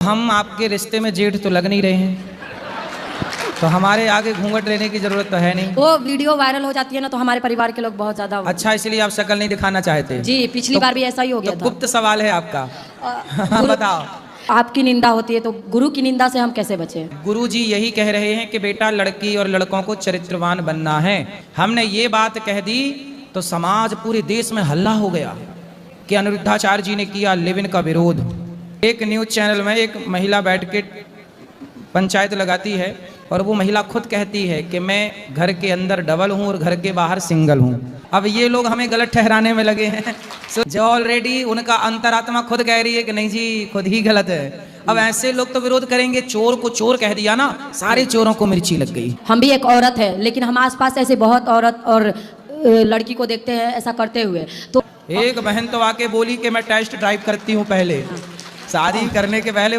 हम आपके रिश्ते में जेठ तो लग नहीं रहे हैं, तो हमारे आगे घूंघट लेने की जरूरत तो है नहीं। वो वीडियो वायरल हो जाती है ना, तो हमारे परिवार के लोग बहुत ज्यादा। अच्छा, इसलिए आप शक्ल नहीं दिखाना चाहते? जी, पिछली बार भी ऐसा ही हो गया तो था। गुप्त सवाल है आपका। बताओ। आपकी निंदा होती है तो गुरु की निंदा से हम कैसे बचें? गुरु जी यही कह रहे हैं कि बेटा लड़की और लड़कों को चरित्रवान बनना है। हमने ये बात कह दी तो समाज पूरे देश में हल्ला हो गया कि अनिरुद्धाचार्य जी ने किया लिव इन का विरोध। एक न्यूज चैनल में एक महिला बैठ के पंचायत लगाती है और वो महिला खुद कहती है कि मैं घर के अंदर डबल हूँ और घर के बाहर सिंगल हूँ। अब ये लोग हमें गलत ठहराने में लगे हैं, जो ऑलरेडी उनका अंतरात्मा खुद कह रही है कि नहीं जी खुद ही गलत है। अब ऐसे लोग तो विरोध करेंगे। चोर को चोर कह दिया ना, सारे चोरों को मिर्ची लग गई। हम भी एक औरत है, लेकिन हम आसपास ऐसे बहुत औरत और लड़की को देखते हैं ऐसा करते हुए। तो एक बहन तो आके बोली कि मैं टेस्ट ड्राइव करती हूँ पहले, शादी करने के पहले।